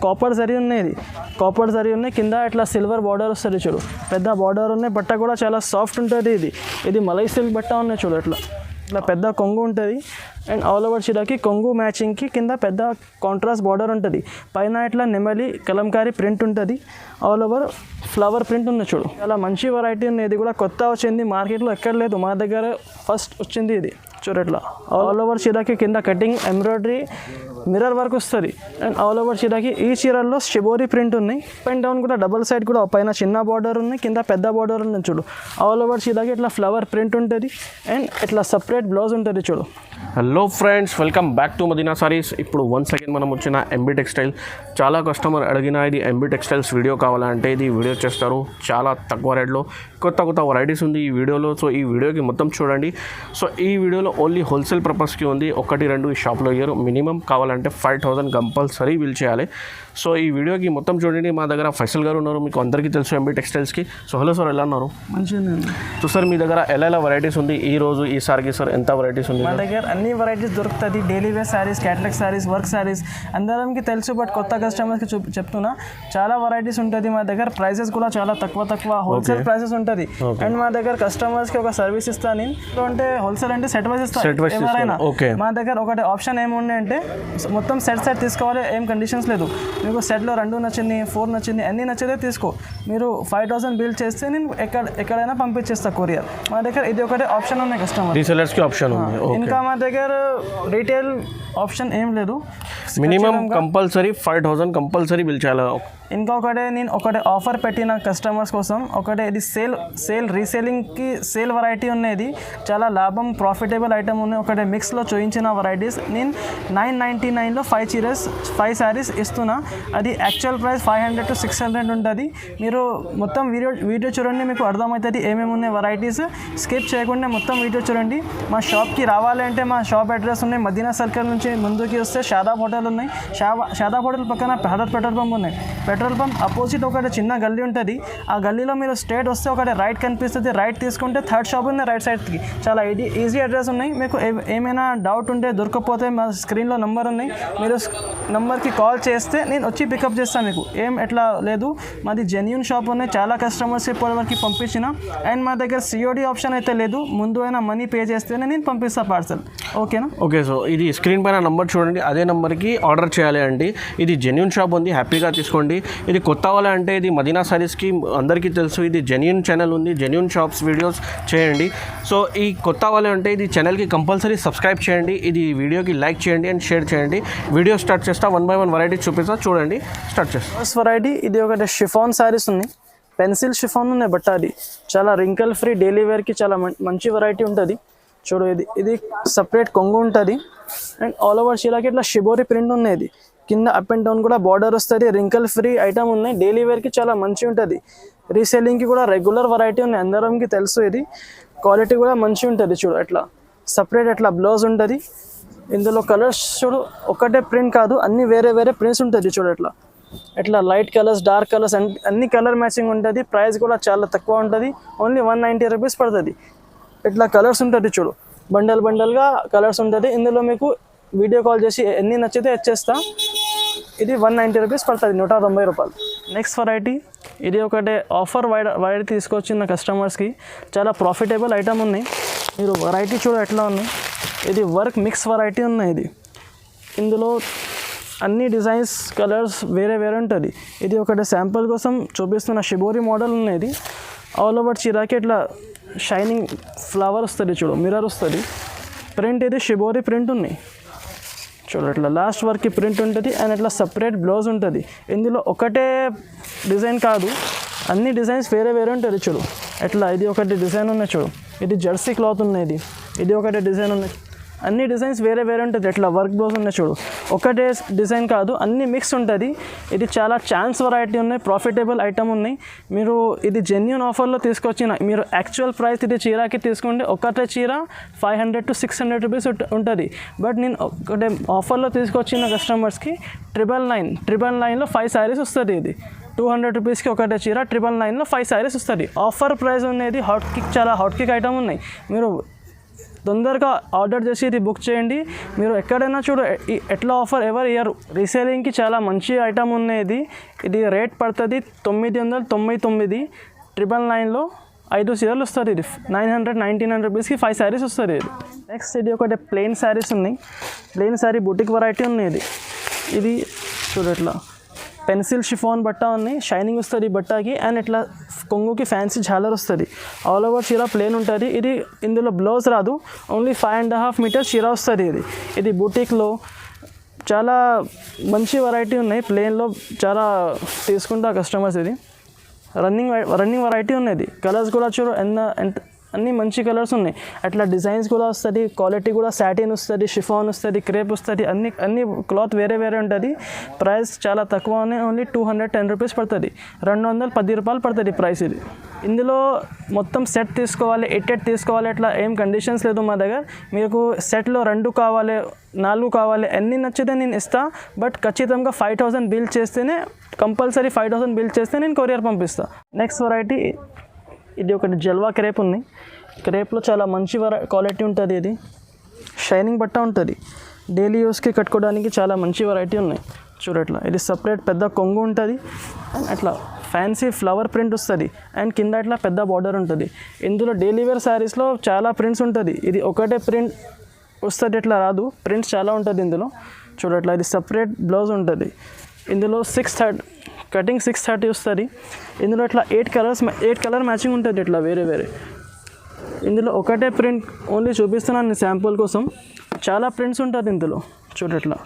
Copper zari ఉన్నాయి, copper zari ఉన్నాయి, కింద ఇట్లా సిల్వర్ బార్డర్ వస్తుంది చూడు, పెద్ద బార్డర్ ఉన్నాయి. బట్ట కూడా చాలా సాఫ్ట్ ఉంటుంది. ఇది మలై సిల్క్ బట్ట ఉన్నాయి చూడు, ఇట్లా పెద్ద కొంగు ఉంటుంది. అండ్ ఆల్ ఓవర్ చీరకి కొంగు మ్యాచింగ్కి కింద పెద్ద కాంట్రాస్ట్ బార్డర్ ఉంటుంది. పైన ఇట్లా నెమలి కలంకారీ ప్రింట్ ఉంటుంది. ఆల్ ఓవర్ ఫ్లవర్ ప్రింట్ ఉంది చూడు, చాలా మంచి వెరైటీ ఉంది. ఇది కూడా కొత్త వచ్చింది, మార్కెట్లో ఎక్కడ లేదు, మా దగ్గర ఫస్ట్ వచ్చింది ఇది చూడు. ఇట్లా ఆల్ ఓవర్ చీరకి కింద కటింగ్ ఎంబ్రాయిడరీ మిర్రర్ వర్క్ వస్తుంది. అండ్ ఆల్ ఓవర్ చీరకి ఈ చీరల్లో షిబోరి ప్రింట్ ఉన్నాయి. అప్ అండ్ డౌన్ కూడా డబల్ సైడ్ కూడా పైన చిన్న బార్డర్ ఉంది, కింద పెద్ద బార్డర్ ఉంది చూడు. ఆల్ ఓవర్ చీరకి ఇట్లా ఫ్లవర్ ప్రింట్ ఉంటుంది. అండ్ ఇట్లా సపరేట్ బ్లౌజ్ ఉంటుంది చూడు. Hello friends, welcome back to Madina saris. ఇప్పుడు వన్స్ అగైన్ మనం వచ్చిన ఎంబీ టెక్స్టైల్. చాలా కస్టమర్ అడిగిన ఇది ఎంబీ టెక్స్టైల్స్ వీడియో కావాలంటే ఇది వీడియో చేస్తారు. చాలా తక్కువ రేట్లో కొత్త వెరైటీస్ ఉంది ఈ వీడియోలో. సో ఈ వీడియోకి మొత్తం చూడండి. సో ఈ వీడియోలో ఓన్లీ హోల్సేల్ పర్పస్కి ఉంది, 1-2 ఈ షాప్లో ఇయ్యరు. మినిమం కావాలంటే 5,000 కంపల్సరీ బిల్ చేయాలి. సో ఈ వీడియోకి మొత్తం చూడండి. మా దగ్గర ఫైసల్ గారు ఉన్నారు, మీకు అందరికీ తెలుసు ఎంబీ టెక్స్టైల్స్కి. సో హలో సార్, ఎలా ఉన్నారు? మంచిగా. సో సార్ మీ దగ్గర ఎలా వెరైటీస్ ఉంది ఈసారికి సార్? ఎంత వెరైటీస్ ఉంది? మా దగ్గర అన్ని వెరైటీస్ దొరుకుతుంది. Daily wear saris, catalogue saris, work saris అందరికి తెలుసు. బట్ కొత్త కస్టమర్స్కి చెప్తున్నా, చాలా వెరైటీస్ ఉంటుంది మా దగ్గర. ప్రైసెస్ కూడా చాలా తక్కువ హోల్సేల్ ప్రైసెస్ ఉంటుంది. అండ్ మా దగ్గర కస్టమర్స్కి ఒక సర్వీస్ ఇస్తాను నేను. అంటే హోల్సేల్ అంటే సెట్ వైజ్ ఇస్తాను ఎవరైనా. మా దగ్గర ఒకటి ఆప్షన్ ఏముంది అంటే మొత్తం సెట్ తీసుకోవాలి, ఏం కండిషన్స్ లేదు. మీకు సెట్లో 2 నచ్చింది, 4 నచ్చింది, అన్ని నచ్చితే తీసుకో. మీరు 5,000 బిల్ చేస్తే నేను ఎక్కడైనా పంపించేస్తా కొరియర్. మా దగ్గర ఇది ఒకటే ఆప్షన్ ఉన్నాయి కస్టమర్ రీసెలర్స్కి ఆప్షన్ ఉంది. ఇంకా మా దగ్గర రీటైల్ ఆప్షన్ ఏం లేదు. మినిమం కంపల్సరీ 5,000 కంపల్సరీ బిల్ చేయాలి. ఇంకొకటి నేను ఆఫర్ పెట్టిన కస్టమర్స్ కోసం ఇది సేల్ రీసేలింగ్కి సేల్ వెరైటీ ఉన్నది. చాలా లాభం ప్రాఫిటబుల్ ఐటమ్ ఉన్నాయి. ఒకటి మిక్స్లో చూపించిన వెరైటీస్ నేను 999లో 5 శారీస్ ఇస్తున్నా. అది యాక్చువల్ ప్రైస్ 500 to 600 ఉంటుంది. మీరు మొత్తం వీడియో చూడండి, మీకు అర్థమవుతుంది ఏమేమి ఉన్నాయి వెరైటీస్. స్కిప్ చేయకుండా మొత్తం వీడియో చూడండి. మా షాప్కి రావాలంటే మా షాప్ అడ్రస్ ఉన్నాయి. మదీనా సర్కిల్ నుంచి ముందుకి వస్తే షాదాబ్ హోటల్ ఉన్నాయి. షాదాబ్ హోటల్ పక్కన భారత్ పెట్రోల్ పంప్ ఉన్నాయి. పెట్రోల్ పంప్ అపోజిట్ ఒకటి చిన్న గల్లీ ఉంటుంది. ఆ గల్లీలో మీరు స్ట్రేట్ వస్తే ఒకటి రైట్ కనిపిస్తుంది. రైట్ తీసుకుంటే 3rd షాప్ ఉంది రైట్ సైడ్కి. చాలా ఈజీ అడ్రస్ ఉన్నాయి. మీకు ఏమైనా డౌట్ ఉంటే దొరకకపోతే మా స్క్రీన్లో నెంబర్ ఉన్నాయి. మీరు నెంబర్కి కాల్ చేస్తే నేను వచ్చి పికప్ చేస్తాను. మీకు ఎట్లా లేదు, మాది జెన్యూన్ షాప్ ఉన్నాయి. చాలా కస్టమర్స్ ఇప్పటివరకు పంపించిన. అండ్ మా దగ్గర COD ఆప్షన్ అయితే లేదు. ముందు అయినా మనీ పే చేస్తేనే నేను పంపిస్తాను పార్సల్. ఓకేనా? ఓకే. సో ఇది స్క్రీన్ పైన నెంబర్ చూడండి, అదే నెంబర్కి ఆర్డర్ చేయాలి అండి. ఇది జెన్యూన్ షాప్ ఉంది, హ్యాపీగా తీసుకోండి. ఇది కొత్త వాళ్ళ అంటే ఇది మదీనా సారీస్కి అందరికీ తెలుసు. ఇది జెన్యూన్ ఛానల్ ఉంది, జెన్యూన్ షాప్స్ వీడియోస్ చేయండి. సో ఈ కొత్త వాళ్ళు అంటే ఇది ఛానల్కి కంపల్సరీ సబ్స్క్రైబ్ చేయండి. ఇది వీడియోకి లైక్ చేయండి అండ్ షేర్ చేయండి. వీడియో స్టార్ట్ చేస్తా, 1 by 1 వెరైటీ చూపిస్తా, చూడండి. స్టార్ట్ చేస్తా. ఫస్ట్ వెరైటీ ఇది ఒకటి షిఫాన్ శారీస్ ఉన్నాయి. పెన్సిల్ షిఫాన్ ఉన్నాయి. బట్ అది చాలా రింకల్ ఫ్రీ డైలీ వేర్కి చాలా మంచి వెరైటీ ఉంటుంది. చూడు, ఇది సపరేట్ కొంగు ఉంటుంది. అండ్ ఆల్ ఓవర్ చీరకి ఇట్లా షిబోరి ప్రింట్ ఉన్నాయి. కింద అప్ అండ్ డౌన్ కూడా బార్డర్ వస్తుంది. రింకల్ ఫ్రీ ఐటమ్ ఉన్నాయి. డైలీ వేర్కి చాలా మంచిగా ఉంటుంది. రీసేలింగ్కి కూడా రెగ్యులర్ వెరైటీ ఉన్నాయి, అందరికి తెలుసు. ఇది క్వాలిటీ కూడా మంచిగా ఉంటుంది. చూడు, అట్లా సపరేట్ అట్లా బ్లౌజ్ ఉంటుంది. ఇందులో కలర్స్ చూడు, ఒకటే ప్రింట్ కాదు, అన్ని వేరే ప్రింట్స్ ఉంటుంది. చూడు, ఎట్లా లైట్ కలర్స్, డార్క్ కలర్స్ అన్ని కలర్ మ్యాచింగ్ ఉంటుంది. ప్రైస్ కూడా చాలా తక్కువ ఉంటుంది. ఓన్లీ 190 రూపీస్ పడుతుంది. ఇట్లా కలర్స్ ఉంటుంది. చూడు, బండల్గా కలర్స్ ఉంటుంది. ఇందులో మీకు వీడియో కాల్ చేసి ఎన్ని నచ్చితే ఇచ్చేస్తా. ఇది 190 రూపీస్ పడుతుంది, 190 రూపాయలు. నెక్స్ట్ వెరైటీ ఇది ఒకటి ఆఫర్ వైడ్ తీసుకొచ్చిన కస్టమర్స్కి. చాలా ప్రాఫిటబుల్ ఐటమ్ ఉన్నాయి. మీరు వెరైటీ చూడ ఎట్లా ఉన్నాయి. ఇది వర్క్ మిక్స్ వెరైటీ ఉన్నాయి. ఇందులో అన్ని డిజైన్స్, కలర్స్ వేరే ఉంటుంది. ఇది ఒకటి శాంపుల్ కోసం చూపిస్తున్న షిబోరి మోడల్ ఉన్నది. ఆల్ ఓవర్ చీరాకి ఇట్లా షైనింగ్ ఫ్లవర్ వస్తుంది. చూడు, మిర్రర్ వస్తుంది. ప్రింట్ ఇది షిబోరి ప్రింట్ ఉన్నాయి. చూడు, ఇట్లా లాస్ట్ వరకు ప్రింట్ ఉంటుంది. అండ్ ఇట్లా సపరేట్ బ్లౌజ్ ఉంటుంది. ఇందులో ఒకటే డిజైన్ కాదు, అన్ని డిజైన్స్ వేరే ఉంటుంది. చూడు, ఎట్లా ఇది ఒకటి డిజైన్ ఉన్నాయి. చూడు, ఇది జెర్సీ క్లాత్ ఉన్నది. ఇది ఒకటి డిజైన్ ఉన్నాయి. అన్ని డిజైన్స్ వేరే ఉంటుంది. ఎట్లా వర్క్ బ్లౌజ్ ఉన్నాయి. చూడు, ఒకటే డిజైన్ కాదు, అన్ని మిక్స్ ఉంటుంది. ఇది చాలా ఛాన్స్ వెరైటీ ఉన్నాయి, ప్రాఫిటబుల్ ఐటమ్ ఉన్నాయి. మీరు ఇది జెన్యూన్ ఆఫర్లో తీసుకొచ్చిన, మీరు యాక్చువల్ ప్రైస్ ఇది చీరకి తీసుకుంటే ఒకటే చీర 500 to 600 రూపీస్ ఉంటుంది. బట్ నేను ఒకటే ఆఫర్లో తీసుకొచ్చిన కస్టమర్స్కి 999లో 5 శారీస్ వస్తుంది. ఇది 200 రూపీస్కి ఒకటే చీర, 999లో 5 శారీస్ వస్తుంది. ఆఫర్ ప్రైస్ ఉన్నది. చాలా హాట్ కేక్ ఐటమ్ ఉన్నాయి. మీరు తొందరగా ఆర్డర్ చేసి ఇది బుక్ చేయండి. మీరు ఎక్కడైనా చూడు ఎట్లా ఆఫర్ ఎవరు ఇయ్యరు. రీసేలింగ్కి చాలా మంచి ఐటమ్ ఉన్నాయి. ఇది రేట్ పడుతుంది 999, 999లో 5 చీరలు వస్తుంది. ఇది 900-1900 రూపీస్కి 5 శారీస్ వస్తుంది. ఇది నెక్స్ట్ ఇది ఒకటి ప్లెయిన్ శారీస్ ఉన్నాయి. ప్లెయిన్ శారీ బుటిక్ వెరైటీ ఉన్నాయి. ఇది చూడు ఇట్లా పెన్సిల్ షిఫాన్ బట్ట ఉంది. షైనింగ్ వస్తుంది బట్టకి అండ్ ఇట్లా కొంగుకి ఫ్యాన్సీ ఝాలర్ వస్తుంది. ఆల్ ఓవర్ చీర ప్లేన్ ఉంటుంది. ఇది ఇందులో బ్లౌజ్ రాదు. ఓన్లీ 5.5 మీటర్స్ చీర వస్తుంది. ఇది బుటిక్లో చాలా మంచి వెరైటీ ఉన్నాయి. ప్లేన్లో చాలా తీసుకుంటా కస్టమర్స్. ఇది రన్నింగ్ వెరైటీ ఉన్నది. కలర్స్ కూడా చూడు అన్ని మంచి కలర్స్ ఉన్నాయి. అట్లా డిజైన్స్ కూడా వస్తుంది. క్వాలిటీ కూడా సాటిన్ వస్తుంది, షిఫాన్ వస్తుంది, క్రేప్ వస్తుంది. అన్ని క్లాత్ వేరే ఉంటుంది. ప్రైస్ చాలా తక్కువ ఉన్నాయి. ఓన్లీ 210 రూపీస్ పడుతుంది. 210 రూపాయలు పడుతుంది ప్రైస్. ఇది ఇందులో మొత్తం సెట్ తీసుకోవాలి, 8 తీసుకోవాలి. అట్లా ఏం కండిషన్స్ లేదు మా దగ్గర. మీకు సెట్లో 2 కావాలి, 4 కావాలి, ఎన్ని నచ్చితే నేను ఇస్తా. బట్ ఖచ్చితంగా 5000 బిల్ చేస్తేనే, కంపల్సరీ 5000 బిల్ చేస్తే నేను కొరియర్ పంపిస్తాను. నెక్స్ట్ వెరైటీ ఇది ఒకటి జల్వా క్రేప్ ఉంది. క్రేప్లో చాలా మంచి క్వాలిటీ ఉంటుంది. ఇది షైనింగ్ బట్ట ఉంటుంది. డైలీ యూస్కి కట్టుకోవడానికి చాలా మంచి వెరైటీ ఉన్నాయి. చూడట్లా ఇది సపరేట్ పెద్ద కొంగు ఉంటుంది. అట్లా ఫ్యాన్సీ ఫ్లవర్ ప్రింట్ వస్తుంది అండ్ కింద ఇట్లా పెద్ద బార్డర్ ఉంటుంది. ఇందులో డైలీ వేర్ శారీస్లో చాలా ప్రింట్స్ ఉంటుంది. ఇది ఒకటే ప్రింట్ వస్తుంది, ఇట్లా రాదు. ప్రింట్స్ చాలా ఉంటుంది ఇందులో. చూడట్లా ఇది సపరేట్ బ్లౌజ్ ఉంటుంది. ఇందులో 630 వస్తుంది. ఇందులో ఇట్లా 8 కలర్ మ్యాచింగ్ ఉంటుంది. ఇట్లా వేరే ఇందులో ఒకటే ప్రింట్ ఓన్లీ చూపిస్తున్నాను శాంపుల్ కోసం. చాలా ప్రింట్స్ ఉంటుంది ఇందులో. చూడట్లా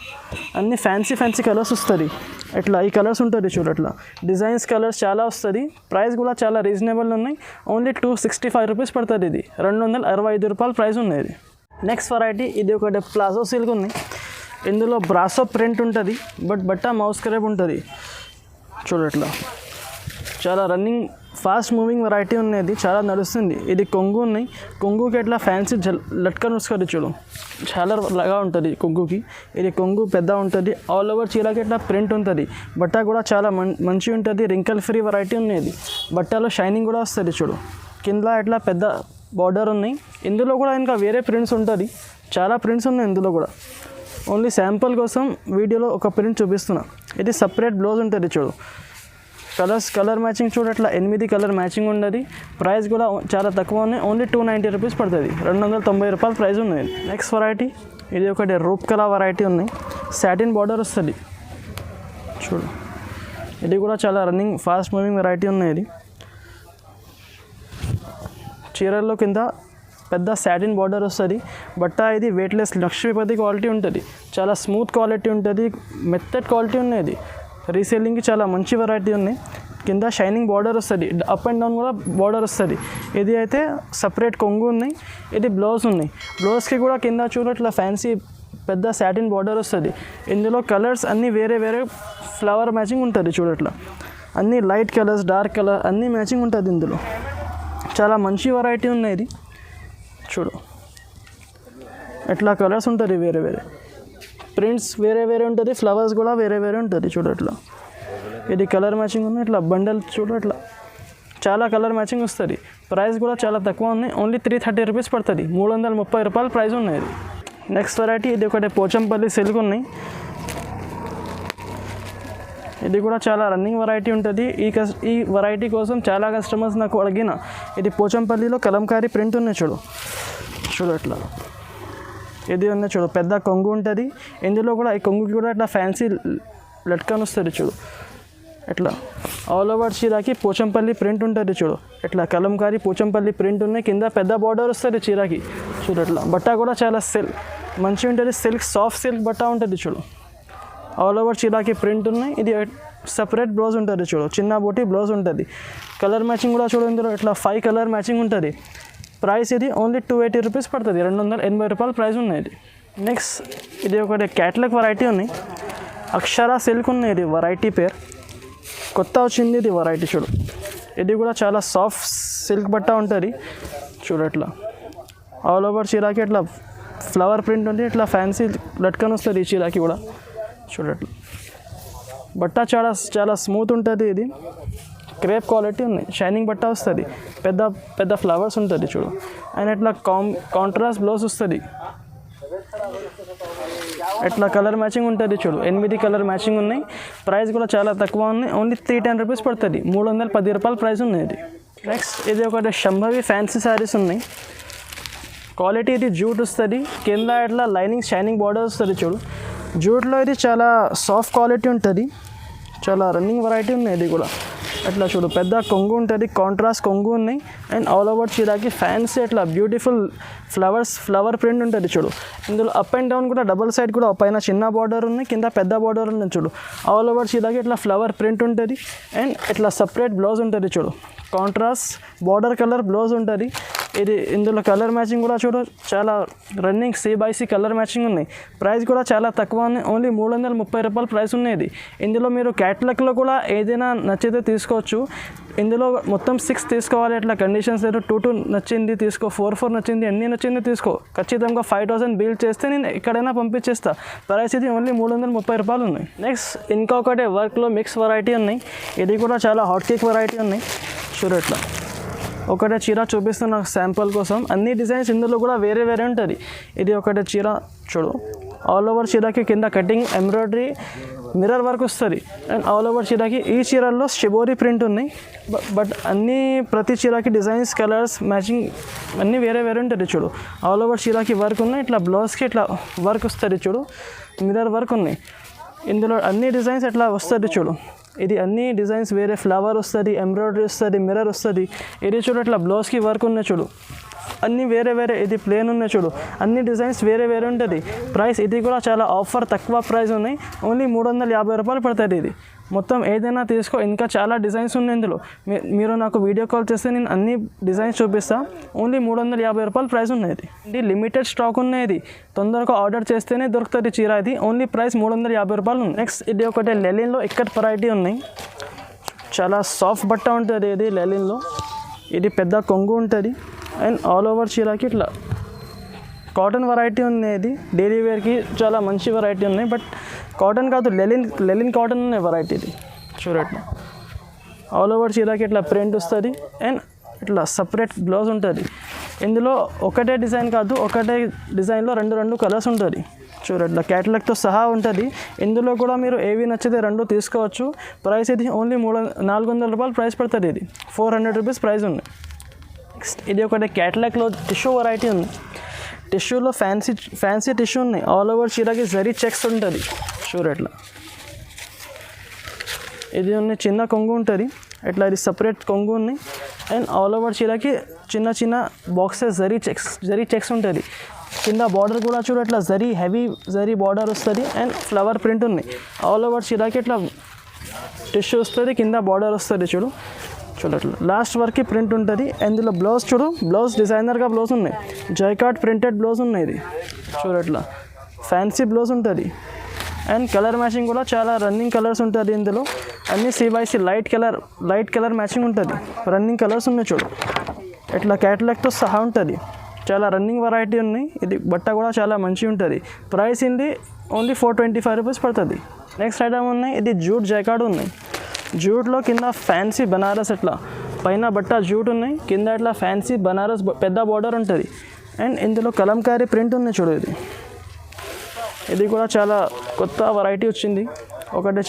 అన్ని ఫ్యాన్సీ కలర్స్ వస్తుంది. ఇట్లా ఈ కలర్స్ ఉంటుంది. చూడట్లా డిజైన్స్ కలర్స్ చాలా వస్తుంది. ప్రైస్ కూడా చాలా రీజనబుల్ ఉన్నాయి. ఓన్లీ 265 రూపీస్ పడుతుంది. ఇది 265 రూపాయలు ప్రైస్ ఉన్నది. నెక్స్ట్ వెరైటీ ఇది ఒకటి ప్లాజో సిల్క్ ఉంది. ఇందులో బ్రాసో ప్రింట్ ఉంటుంది. బట్ట మౌస్ క్రేప్ ఉంటుంది. చూడట్లా చాలా రన్నింగ్ ఫాస్ట్ మూవింగ్ వెరైటీ ఉన్నది. చాలా నడుస్తుంది. ఇది కొంగు ఉన్నాయి. కొంగుకి ఎట్లా ఫ్యాన్సీ లట్కన్ వస్తుంది. చూడు చాలా లాగా ఉంటుంది కొంగుకి. ఇది కొంగు పెద్ద ఉంటుంది. ఆల్ ఓవర్ చీరకి ఇట్లా ప్రింట్ ఉంటుంది. బట్ట కూడా చాలా మంచి ఉంటుంది. రింకల్ ఫ్రీ వెరైటీ ఉన్నది. బట్టలో షైనింగ్ కూడా వస్తుంది. చూడు కింద ఇట్లా పెద్ద బార్డర్ ఉన్నాయి. ఇందులో కూడా ఇంకా వేరే ప్రింట్స్ ఉంటుంది. చాలా ప్రింట్స్ ఉన్నాయి ఇందులో కూడా. ఓన్లీ శాంపుల్ కోసం వీడియోలో ఒక ప్రింట్ చూపిస్తున్నా. ఇది సపరేట్ బ్లౌజ్ ఉంటుంది. చూడు కలర్ మ్యాచింగ్ చూడట్లా 8 కలర్ మ్యాచింగ్ ఉన్నది. ప్రైస్ కూడా చాలా తక్కువ ఉన్నాయి. ఓన్లీ 290 రూపీస్ పడుతుంది. 290 రూపాయలు ప్రైస్ ఉన్నది. నెక్స్ట్ వెరైటీ ఇది ఒకటి రూప్ కలర్ వెరైటీ ఉన్నాయి. సాటిన్ బార్డర్ వస్తుంది. చూడు ఇది కూడా చాలా రన్నింగ్ ఫాస్ట్ మూవింగ్ వెరైటీ ఉన్నది. చీరల్లో కింద పెద్ద సాటిన్ బార్డర్ వస్తుంది. బట్ట ఇది వెయిట్లెస్ లక్ష్మీపతి క్వాలిటీ ఉంటుంది. చాలా స్మూత్ క్వాలిటీ ఉంటుంది. మెత్తడ్ క్వాలిటీ ఉన్నది. రీసేలింగ్కి చాలా మంచి వెరైటీ ఉన్నాయి. కింద షైనింగ్ బార్డర్ వస్తుంది. అప్ అండ్ డౌన్ కూడా బార్డర్ వస్తుంది. ఇది అయితే సపరేట్ కొంగు ఉన్నాయి. ఇది బ్లౌజ్ ఉన్నాయి. బ్లౌజ్కి కూడా కింద చూడట్లా ఫ్యాన్సీ పెద్ద సాటిన్ బార్డర్ వస్తుంది. ఇందులో కలర్స్ అన్నీ వేరే ఫ్లవర్ మ్యాచింగ్ ఉంటుంది. చూడట్లా అన్నీ లైట్ కలర్స్, డార్క్ కలర్ అన్నీ మ్యాచింగ్ ఉంటుంది. ఇందులో చాలా మంచి వెరైటీ ఉన్నాయి. ఇది చూడు ఎట్లా కలర్స్ ఉంటుంది. వేరే ప్రింట్స్ వేరే ఉంటుంది. ఫ్లవర్స్ కూడా వేరే ఉంటుంది. చూడట్లా ఇది కలర్ మ్యాచింగ్ ఉంది. ఇట్లా బండల్ చూడట్లా చాలా కలర్ మ్యాచింగ్ వస్తుంది. ప్రైస్ కూడా చాలా తక్కువ ఉన్నాయి. ఓన్లీ 330 రూపీస్ పడుతుంది. 330 రూపాయలు ప్రైస్ ఉన్నది. నెక్స్ట్ వెరైటీ ఇది ఒకటి పోచంపల్లి సిల్క్ ఉన్నాయి. ఇది కూడా చాలా రన్నింగ్ వెరైటీ ఉంటుంది. ఈ వెరైటీ కోసం చాలా కస్టమర్స్ నాకు అడిగిన. ఇది పోచంపల్లిలో కలంకారీ ప్రింట్ ఉన్నాయి. చూడట్లా ఇది ఉన్నాయి. చూడు పెద్ద కొంగు ఉంటుంది. ఇందులో కూడా ఈ కొంగుకి కూడా ఇట్లా ఫ్యాన్సీ లట్కన్ వస్తుంది. చూడు ఇట్లా ఆల్ ఓవర్ చీరకి పోచంపల్లి ప్రింట్ ఉంటుంది. చూడు ఇట్లా కలంకారీ పోచంపల్లి ప్రింట్ ఉన్నాయి. కింద పెద్ద బార్డర్ వస్తుంది చీరకి. చూడట్లా బట్ట కూడా చాలా మంచిగా ఉంటుంది. సిల్క్ సాఫ్ట్ సిల్క్ బట్ట ఉంటుంది. చూడు ఆల్ ఓవర్ చీరకి ప్రింట్ ఉన్నాయి. ఇది సపరేట్ బ్లౌజ్ ఉంటుంది. చూడు చిన్న బోటి బ్లౌజ్ ఉంటుంది. కలర్ మ్యాచింగ్ కూడా చూడు. ఇందులో ఇట్లా 5 కలర్ మ్యాచింగ్ ఉంటుంది. ప్రైస్ ఇది ఓన్లీ 280 రూపీస్ పడుతుంది. 280 రూపాయలు ప్రైస్ ఉన్నది. నెక్స్ట్ ఇది ఒకటి క్యాట్లాగ్ వెరైటీ ఉంది. అక్షర సిల్క్ ఉన్నాయి. ఇది వెరైటీ పేరు కొత్త వచ్చింది. ఇది వెరైటీ చూడు. ఇది కూడా చాలా సాఫ్ట్ సిల్క్ బట్ట ఉంటుంది. చూడట్లా ఆల్ ఓవర్ చీరకి ఇట్లా ఫ్లవర్ ప్రింట్ ఉంది. ఇట్లా ఫ్యాన్సీ లట్కన్ వస్తుంది ఈ చీరకి కూడా. చూడట్లా బట్ట చాలా స్మూత్ ఉంటుంది. ఇది క్రేప్ క్వాలిటీ ఉన్నాయి, షైనింగ్ బట్ట వస్తుంది, పెద్ద పెద్ద ఫ్లవర్స్ ఉంటుంది చూడు. అండ్ ఇట్లా కాంట్రాస్ట్ బ్లౌజ్ వస్తుంది, ఇట్లా కలర్ మ్యాచింగ్ ఉంటుంది చూడు. 8 కలర్ మ్యాచింగ్ ఉన్నాయి. ప్రైస్ కూడా చాలా తక్కువ ఉన్నాయి, ఓన్లీ 310 రూపీస్ పడుతుంది. 310 రూపాయల ప్రైస్ ఉన్నాయి ఇది. నెక్స్ట్ ఇది ఒకటి శంభవి ఫ్యాన్సీ శారీస్ ఉన్నాయి. క్వాలిటీ ఇది జూట్ వస్తుంది, కింద ఇట్లా లైనింగ్ షైనింగ్ బార్డర్ వస్తుంది చూడు. జూట్లో ఇది చాలా సాఫ్ట్ క్వాలిటీ ఉంటుంది, చాలా రన్నింగ్ వెరైటీ ఉన్నాయి. ఇది కూడా అట్లా చూడు, పెద్ద కొంగు ఉంటుంది, కాంట్రాస్ట్ కొంగు ఉన్నాయి. అండ్ ఆల్ ఓవర్ చీరాకి ఫ్యాన్సీ అట్లా బ్యూటిఫుల్ ఫ్లవర్ ప్రింట్ ఉంటుంది చూడు. ఇందులో అప్ అండ్ డౌన్ కూడా డబల్ సైడ్ కూడా పైన చిన్న బార్డర్ ఉన్నాయి, కింద పెద్ద బార్డర్ ఉంది చూడు. ఆల్ ఓవర్ చీరాకి ఇట్లా ఫ్లవర్ ప్రింట్ ఉంటుంది. అండ్ ఇట్లా సపరేట్ బ్లౌజ్ ఉంటుంది చూడు, కాంట్రాస్ట్ బార్డర్ కలర్ బ్లౌజ్ ఉంటుంది. ఇది ఇందులో కలర్ మ్యాచింగ్ కూడా చూడు, చాలా రన్నింగ్ C/C కలర్ మ్యాచింగ్ ఉన్నాయి. ప్రైస్ కూడా చాలా తక్కువ ఉన్నాయి, ఓన్లీ 330 రూపాయల ప్రైస్ ఉన్నాయి. ఇందులో మీరు క్యాటలాగ్లో కూడా ఏదైనా నచ్చితే తీసుకోవచ్చు. ఇందులో మొత్తం 6 తీసుకోవాలి, అట్లా కండిషన్స్ లేదు. 2 నచ్చింది తీసుకో, 4 నచ్చింది, అన్నీ నచ్చింది తీసుకో. ఖచ్చితంగా 5000 బిల్ చేస్తే నేను ఎక్కడైనా పంపించేస్తా. ప్రైస్ ఇది ఓన్లీ 330 రూపాయలు ఉన్నాయి. నెక్స్ట్ ఇంకొకటి వర్క్లో మిక్స్ వెరైటీ ఉన్నాయి. ఇది కూడా చాలా హాట్ కేక్ వెరైటీ ఉన్నాయి చూడు. ఇట్లా ఒకటే చీర చూపిస్తున్నా శాంపుల్ కోసం. అన్ని డిజైన్స్ ఇందులో కూడా వేరే వేరే ఉంటుంది. ఇది ఒకటే చీర చూడు, ఆల్ ఓవర్ చీరకి కింద కటింగ్ ఎంబ్రాయిడరీ మిర్రర్ వర్క్ వస్తుంది. అండ్ ఆల్ ఓవర్ చీరకి ఈ చీరల్లో షిబోరి ప్రింట్ ఉన్నాయి. బట్ అన్నీ ప్రతి చీరకి డిజైన్స్ కలర్స్ మ్యాచింగ్ అన్నీ వేరే వేరే ఉంటుంది చూడు. ఆల్ ఓవర్ చీరకి వర్క్ ఉన్నాయి, ఇట్లా బ్లౌజ్కి ఇట్లా వర్క్ వస్తుంది చూడు, మిర్రర్ వర్క్ ఉన్నాయి. ఇందులో అన్ని డిజైన్స్ ఎట్లా వస్తుంది చూడు. ఇది అన్ని డిజైన్స్ వేరే ఫ్లవర్ వస్తుంది, ఎంబ్రాయిడరీ వస్తుంది, మిర్రర్ వస్తుంది. ఇది చూడు ఇట్లా బ్లౌజ్కి వర్క్ ఉన్నాయి చూడు, అన్నీ వేరే వేరే. ఇది ప్లేన్ ఉన్నాయి చూడు, అన్ని డిజైన్స్ వేరే వేరే ఉంటుంది. ప్రైస్ ఇది కూడా చాలా ఆఫర్ తక్కువ ప్రైస్ ఉన్నాయి, ఓన్లీ 350 రూపాయలు పడుతుంది. ఇది మొత్తం ఏదైనా తీసుకో, ఇంకా చాలా డిజైన్స్ ఉన్నాయి ఇందులో. మీరు నాకు వీడియో కాల్ చేస్తే నేను అన్ని డిజైన్స్ చూపిస్తాను. ఓన్లీ 350 రూపాయలు ప్రైస్ ఉన్నాయి. ఇది లిమిటెడ్ స్టాక్ ఉన్నాయి. ఇది తొందరగా ఆర్డర్ చేస్తేనే దొరుకుతుంది చీర. ఇది ఓన్లీ ప్రైస్ 350 రూపాయలు ఉంది. నెక్స్ట్ ఇది ఒకటి లెలిన్లో ఇక్కట్ వెరైటీ ఉన్నాయి. చాలా సాఫ్ట్ బట్ట ఉంటుంది ఇది లెలిన్లో. ఇది పెద్ద కొంగు ఉంటుంది. అండ్ ఆల్ ఓవర్ చీరకి ఇట్లా కాటన్ వెరైటీ ఉన్నాయి. ఇది డైలీ వేర్కి చాలా మంచి వెరైటీ ఉన్నాయి. బట్ కాటన్ కాదు, లెలిన్ కాటన్ ఉన్నాయి వెరైటీ. ఇది చూడట్లా ఆల్ ఓవర్ చీరకి ఇట్లా ప్రింట్ వస్తుంది. అండ్ ఇట్లా సపరేట్ బ్లౌజ్ ఉంటుంది. ఇందులో ఒకటే డిజైన్ కాదు, ఒకటే డిజైన్లో రెండు కలర్స్ ఉంటుంది చూడట్లా. క్యాటలాగ్తో సహా ఉంటుంది. ఇందులో కూడా మీరు ఏవి నచ్చితే 2 తీసుకోవచ్చు. ప్రైస్ ఇది ఓన్లీ 400 రూపాయలు ప్రైస్ పడుతుంది. ఇది 400 రూపీస్ ప్రైస్ ఉంది. నెక్స్ట్ ఇది ఒకటి క్యాటలాగ్లో టిష్యూ వెరైటీ ఉంది. టిష్యూలో ఫ్యాన్సీ టిష్యూ ఉన్నాయి. ఆల్ ఓవర్ చీరకి జరీ చెక్స్ ఉంటుంది చూడట్లా. ఇది ఉన్న చిన్న కొంగు ఉంటుంది ఇట్లా, ఇది సపరేట్ కొంగు ఉన్నాయి. అండ్ ఆల్ ఓవర్ చీరకి చిన్న బాక్సెస్ జరీ చెక్స్ ఉంటుంది. కింద బార్డర్ కూడా చూడట్లా హెవీ జరీ బార్డర్ వస్తుంది. అండ్ ఫ్లవర్ ప్రింట్ ఉన్నాయి. ఆల్ ఓవర్ చీరకి ఇట్లా టిష్యూ వస్తుంది, కింద బార్డర్ వస్తుంది చూడట్లా. లాస్ట్ వరకు ప్రింట్ ఉంటుంది. ఇందులో బ్లౌజ్ చూడు, బ్లౌజ్ డిజైనర్గా బ్లౌజ్ ఉన్నాయి, జైకాట్ ప్రింటెడ్ బ్లౌజ్ ఉన్నాయి. ఇది చూడట్లా ఫ్యాన్సీ బ్లౌజ్ ఉంటుంది. అండ్ కలర్ మ్యాచింగ్ కూడా చాలా రన్నింగ్ కలర్స్ ఉంటుంది. ఇందులో అన్ని C/C లైట్ కలర్ మ్యాచింగ్ ఉంటుంది. రన్నింగ్ కలర్స్ ఉన్నాయి చూడు. ఇట్లా క్యాటలాగ్తో సహా ఉంటుంది. చాలా రన్నింగ్ వెరైటీ ఉన్నాయి. ఇది బట్ట కూడా చాలా మంచిగా ఉంటుంది. ప్రైస్ ఇది ఓన్లీ 425 రూపీస్ పడుతుంది. నెక్స్ట్ ఐటమ్ ఉన్నాయి. ఇది జూట్ జైకాట్ ఉన్నాయి. జూట్లో కింద ఫ్యాన్సీ బనారస్, ఇట్లా పైన బట్ట జూట్ ఉన్నాయి, కింద ఇట్లా ఫ్యాన్సీ బనారస్ పెద్ద బార్డర్ ఉంటుంది. అండ్ ఇందులో కలంకారీ ప్రింట్ ఉన్నాయి చూడు. ఇది కూడా చాలా కొత్త వెరైటీ వచ్చింది. ఒకటి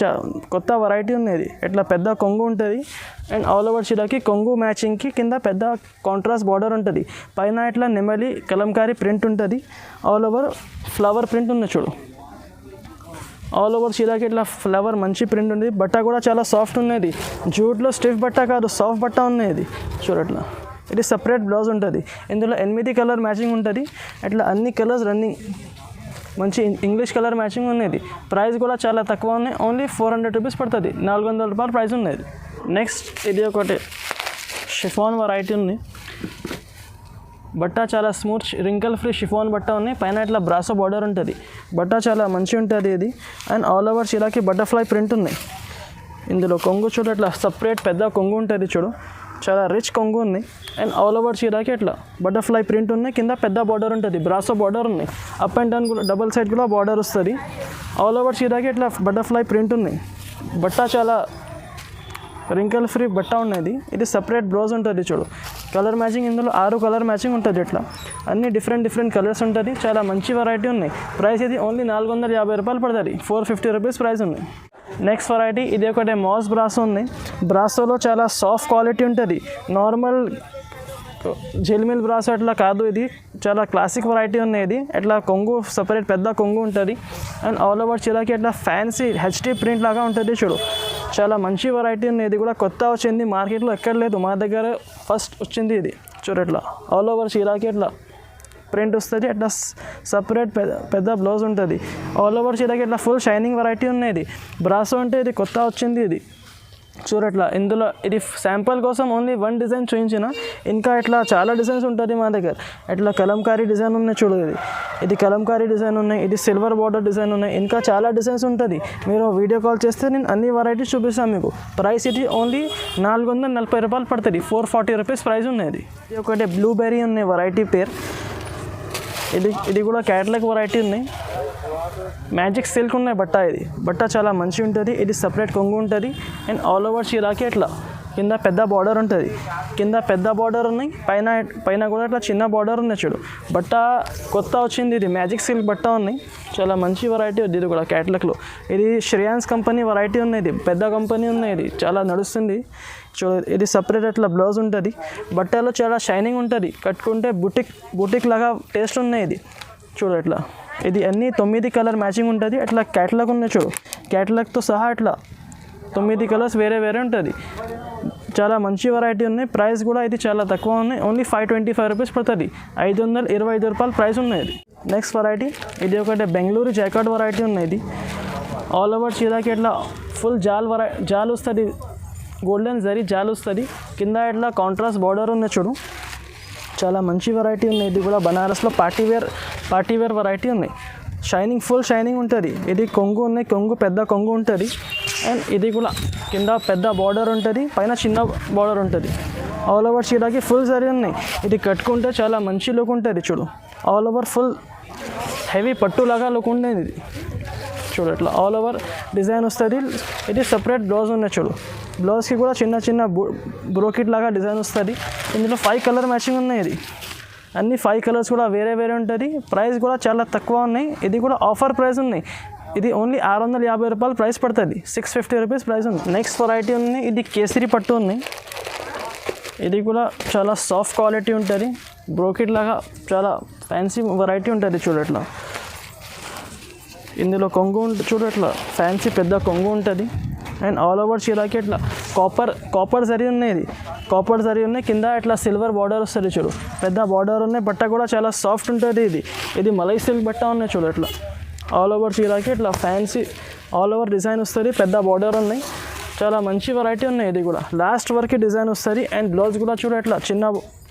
కొత్త వెరైటీ ఉన్నది. ఇట్లా పెద్ద కొంగు ఉంటుంది. అండ్ ఆల్ ఓవర్ చీరకి కొంగు మ్యాచింగ్కి కింద పెద్ద కాంట్రాస్ట్ బార్డర్ ఉంటుంది. పైన ఇట్లా నెమలి కలంకారీ ప్రింట్ ఉంటుంది. ఆల్ ఓవర్ ఫ్లవర్ ప్రింట్ ఉంది చూడు. ఆల్ ఓవర్ చీరకి ఇట్లా ఫ్లవర్ మంచి ప్రింట్ ఉంది. బట్ట కూడా చాలా సాఫ్ట్ ఉన్నది. జూట్లో స్టిఫ్ బట్ట కాదు, సాఫ్ట్ బట్ట ఉన్నది చూడట్లా. ఇది సపరేట్ బ్లౌజ్ ఉంటుంది. ఇందులో 8 కలర్ మ్యాచింగ్ ఉంటుంది. అట్లా అన్ని కలర్స్ రన్నింగ్ మంచి ఇంగ్లీష్ కలర్ మ్యాచింగ్ ఉన్నది. ప్రైస్ కూడా చాలా తక్కువ ఉన్నాయి. ఓన్లీ 400 రూపీస్ పడుతుంది. 400 రూపాయలు ప్రైస్ ఉన్నది. నెక్స్ట్ ఇది ఒకటి షిఫాన్ వెరైటీ ఉంది. బట్ట చాలా స్మూత్ రింకల్ ఫ్రీ షిఫాన్ బట్ట ఉన్నాయి. పైన ఇట్లా బ్రాసో బార్డర్ ఉంటుంది. బట్ట చాలా మంచిగా ఉంటుంది ఇది. అండ్ ఆల్ ఓవర్ చీరకి బటర్ఫ్లై ప్రింట్ ఉన్నాయి. ఇందులో కొంగు చూడు, ఇట్లా సపరేట్ పెద్ద కొంగు ఉంటుంది చూడు, చాలా రిచ్ కొంగు ఉంది. అండ్ ఆల్ ఓవర్ చీరకి ఇట్లా బటర్ఫ్లై ప్రింట్ ఉన్నాయి. కింద పెద్ద బార్డర్ ఉంటుంది, బ్రాసో బార్డర్ ఉన్నాయి. అప్ అండ్ డౌన్ కూడా డబల్ సైడ్ కూడా బార్డర్ వస్తుంది. ఆల్ ఓవర్ చీరకి ఇట్లా బటర్ఫ్లై ప్రింట్ ఉన్నాయి. బట్ట చాలా రింకల్ ఫ్రీ బట్ట ఉన్నది. ఇది సపరేట్ బ్లౌజ్ ఉంటుంది చూడు. కలర్ మ్యాచింగ్ ఇందులో 6 కలర్ మ్యాచింగ్ ఉంటుంది. ఇట్లా అన్ని డిఫరెంట్ కలర్స్ ఉంటుంది. చాలా మంచి వెరైటీ ఉన్నాయి. ప్రైస్ ఇది ఓన్లీ 450 రూపాయలు పడుతుంది. 450 రూపీస్ ప్రైస్ ఉంది. నెక్స్ట్ వెరైటీ ఇది ఒకటి మాస్ బ్రాసో ఉంది. బ్రాసోలో చాలా సాఫ్ట్ క్వాలిటీ ఉంటుంది. నార్మల్ జెల్మిల్ బ్రాసో అట్లా కాదు, ఇది చాలా క్లాసిక్ వెరైటీ ఉన్నది. అట్లా కొంగు సపరేట్ పెద్ద కొంగు ఉంటుంది. అండ్ ఆల్ ఓవర్ చీరకి అట్లా ఫ్యాన్సీ హెచ్డి ప్రింట్ లాగా ఉంటుంది చూడు. చాలా మంచి వెరైటీ ఉంది. ఇది కూడా కొత్త వచ్చింది, మార్కెట్లో ఎక్కడ లేదు, మా దగ్గర ఫస్ట్ వచ్చింది ఇది. చూడు అట్లా ఆల్ ఓవర్ చీరకి అట్లా ప్రింట్ వస్తుంది. అట్లా సపరేట్ పెద్ద బ్లౌజ్ ఉంటుంది. ఆల్ ఓవర్ చీరకి ఇట్లా ఫుల్ షైనింగ్ వెరైటీ ఉన్నది. బ్రాసో అంటే ఇది కొత్త వచ్చింది ఇది. చూడట్లా ఇందులో ఇది శాంపుల్ కోసం ఓన్లీ 1 డిజైన్ చూపించిన, ఇంకా ఇట్లా చాలా డిజైన్స్ ఉంటుంది మా దగ్గర. ఇట్లా కలంకారీ డిజైన్ ఉన్నాయి చూడు. ఇది కలంకారీ డిజైన్ ఉన్నాయి. ఇది సిల్వర్ బార్డర్ డిజైన్ ఉన్నాయి. ఇంకా చాలా డిజైన్స్ ఉంటుంది. మీరు వీడియో కాల్ చేస్తే నేను అన్ని వెరైటీస్ చూపిస్తాను మీకు. ప్రైస్ ఇది ఓన్లీ 440 రూపాయలు పడుతుంది. 440 రూపీస్ ప్రైస్ ఉన్నది. ఇది ఒకటి బ్లూబెర్రీ ఉన్నాయి వెరైటీ పేరు. ఇది కూడా క్యాటలాగ్ వెరైటీ ఉన్నాయి. మ్యాజిక్ సిల్క్ ఉన్నాయి బట్ట చాలా మంచిగా ఉంటుంది. ఇది సపరేట్ కొంగు ఉంటుంది. అండ్ ఆల్ ఓవర్ చీరాకి ఇట్లా కింద పెద్ద బార్డర్ ఉంటుంది. కింద పెద్ద బార్డర్ ఉన్నాయి, పైన కూడా ఇట్లా చిన్న బార్డర్ ఉన్నాయి చూడు. బట్ట కొత్త వచ్చింది. ఇది మ్యాజిక్ సిల్క్ బట్ట ఉన్నాయి. చాలా మంచి వెరైటీ ఉంది. ఇది కూడా క్యాటలాగ్లో. ఇది శ్రేయాన్స్ కంపెనీ వెరైటీ ఉన్నది. పెద్ద కంపెనీ ఉన్నాయి. ఇది చాలా నడుస్తుంది చూడు. ఇది సపరేట్ అట్లా బ్లౌజ్ ఉంటుంది. బట్టలో చాలా షైనింగ్ ఉంటుంది. కట్టుకుంటే బుటిక్ లాగా టేస్ట్ ఉన్నాయి. ఇది చూడు అట్లా. ఇది అన్నీ 9 కలర్ మ్యాచింగ్ ఉంటుంది. అట్లా క్యాటలాగ్ ఉన్నాయి చూడు. క్యాటలాగ్తో సహా అట్లా 9 కలర్స్ వేరే ఉంటుంది. చాలా మంచి వెరైటీ ఉన్నాయి. ప్రైస్ కూడా ఇది చాలా తక్కువ ఉన్నాయి. ఓన్లీ 525 రూపీస్ పడుతుంది. 525 రూపాయలు ప్రైస్ ఉన్నాయి. నెక్స్ట్ వెరైటీ ఇది ఒకటి బెంగళూరు జాకార్డ్ వెరైటీ ఉన్నాయి. ఇది ఆల్ ఓవర్ చీరాకి ఇట్లా ఫుల్ జాల్ వస్తుంది. గోల్డెన్ జరీ జాల్ వస్తుంది. కింద ఇట్లా కాంట్రాస్ట్ బార్డర్ ఉన్నాయి చూడు. చాలా మంచి వెరైటీ ఉన్నాయి. ఇది కూడా బనారస్లో పార్టీవేర్ వెరైటీ ఉన్నాయి. ఫుల్ షైనింగ్ ఉంటుంది. ఇది కొంగు ఉన్నాయి. పెద్ద కొంగు ఉంటుంది. అండ్ ఇది కూడా కింద పెద్ద బార్డర్ ఉంటుంది, పైన చిన్న బార్డర్ ఉంటుంది. ఆల్ ఓవర్ చీరకి ఫుల్ జరీ ఉన్నాయి. ఇది కట్టుకుంటే చాలా మంచి లుక్ ఉంటుంది చూడు. ఆల్ ఓవర్ ఫుల్ హెవీ పట్టులాగా లుక్ ఉంటుంది. ఇది చూడు అట్లా ఆల్ ఓవర్ డిజైన్ వస్తుంది. ఇది సపరేట్ బ్లౌజ్ ఉన్నాయి చూడు. బ్లౌజ్కి కూడా చిన్న బ్రోకెట్ లాగా డిజైన్ వస్తుంది. ఇందులో 5 కలర్ మ్యాచింగ్ ఉన్నాయి. ఇది అన్ని 5 కలర్స్ కూడా వేరే ఉంటుంది. ప్రైస్ కూడా చాలా తక్కువ ఉన్నాయి. ఇది కూడా ఆఫర్ ప్రైస్ ఉన్నాయి. ఇది ఓన్లీ 650 రూపాయలు ప్రైస్ పడుతుంది. 650 రూపీస్ ప్రైస్ ఉంది. నెక్స్ట్ వెరైటీ ఉంది. ఇది కేసరి పట్టు ఉంది. ఇది కూడా చాలా సాఫ్ట్ క్వాలిటీ ఉంటుంది. బ్రోకెట్ లాగా చాలా ఫ్యాన్సీ వెరైటీ ఉంటుంది చూడు అట్లా. ఇందులో కొంగు చూడు అట్లా ఫ్యాన్సీ పెద్ద కొంగు ఉంటుంది. అండ్ ఆల్ ఓవర్ చీరాకి ఇట్లా కాపర్ జరీ ఉన్నాయి. కాపర్ జరీ ఉన్నాయి. కింద ఇట్లా సిల్వర్ బార్డర్ వస్తుంది చూడు. పెద్ద బార్డర్ ఉన్నాయి. బట్ట కూడా చాలా సాఫ్ట్ ఉంటుంది. ఇది మలై సిల్క్ బట్ట ఉన్నాయి చూడు అట్లా. ఆల్ ఓవర్ చీరాకి ఇట్లా ఫ్యాన్సీ ఆల్ ఓవర్ డిజైన్ వస్తుంది. పెద్ద బార్డర్ ఉన్నాయి. చాలా మంచి వెరైటీ ఉన్నాయి. ఇది కూడా లాస్ట్ వరకు డిజైన్ వస్తుంది. అండ్ బ్లౌజ్ కూడా చూడు అట్లా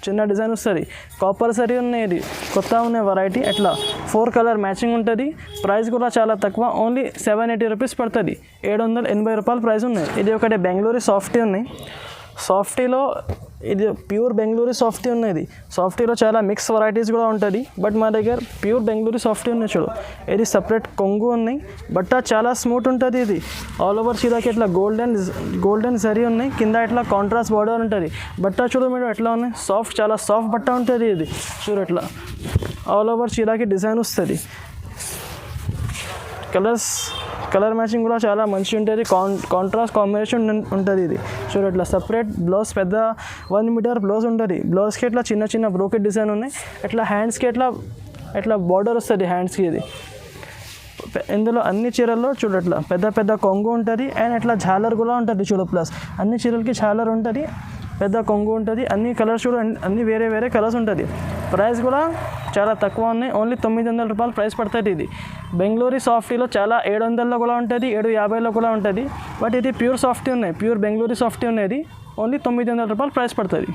చిన్న డిజైన్ వస్తుంది. కాపర్ సరీ ఉన్నాయి. ఇది కొత్త ఉన్నాయి వెరైటీ. అట్లా 4 కలర్ మ్యాచింగ్ ఉంటుంది. ప్రైస్ కూడా చాలా తక్కువ. ఓన్లీ 780 రూపీస్ పడుతుంది. 780 రూపాయలు ప్రైస్ ఉన్నాయి. ఇది ఒకటి బెంగళూరు సాఫ్టీ ఉన్నాయి. సాఫ్టీలో ఇది ప్యూర్ బెంగళూరు సాఫ్టీ ఉన్నది. సాఫ్టీలో చాలా మిక్స్ వెరైటీస్ కూడా ఉంటుంది. బట్ మా దగ్గర ప్యూర్ బెంగళూరు సాఫ్టీ ఉన్నాయి చూడు. ఇది సపరేట్ కొంగు ఉన్నాయి. బట్ట చాలా స్మూత్ ఉంటుంది. ఇది ఆల్ ఓవర్ చీరాకి ఇట్లా గోల్డెన్ జరీ ఉన్నాయి. కింద ఇట్లా కాంట్రాస్ట్ బార్డర్ ఉంటుంది. బట్ట చూడు మీరు ఎట్లా ఉన్నాయి. చాలా సాఫ్ట్ బట్ట ఉంటుంది. ఇది చూడు ఎట్లా ఆల్ ఓవర్ చీరాకి డిజైన్ వస్తుంది. కలర్ మ్యాచింగ్ కూడా చాలా మంచిగా ఉంటుంది. కాంట్రాస్ట్ కాంబినేషన్ ఉంటుంది. ఇది చూడు ఇట్లా సపరేట్ బ్లౌజ్ పెద్ద 1 మీటర్ బ్లౌజ్ ఉంటుంది. బ్లౌజ్కి ఇట్లా చిన్న బ్రోకెట్ డిజైన్ ఉన్నాయి. ఇట్లా హ్యాండ్స్కి ఇట్లా బార్డర్ వస్తుంది హ్యాండ్స్కి. ఇది ఇందులో అన్ని చీరల్లో చూడట్లా పెద్ద కొంగు ఉంటుంది. అండ్ ఇట్లా ఝాలర్ కూడా ఉంటుంది చూడు. ప్లస్ అన్ని చీరలకి ఝాలర్ ఉంటుంది. పెద్ద కొంగు ఉంటుంది. అన్ని కలర్స్ కూడా అన్ని వేరే కలర్స్ ఉంటుంది. ప్రైస్ కూడా చాలా తక్కువ ఉన్నాయి. ఓన్లీ 900 రూపాయలు ప్రైస్ పడుతుంది. ఇది బెంగళూరు సాఫ్టీలో చాలా 700లో కూడా ఉంటుంది, 750లో కూడా ఉంటుంది. బట్ ఇది ప్యూర్ సాఫ్టీ ఉన్నాయి. ప్యూర్ బెంగళూరు సాఫ్టీ ఉన్నది. ఓన్లీ 900 రూపాయలు ప్రైస్ పడుతుంది.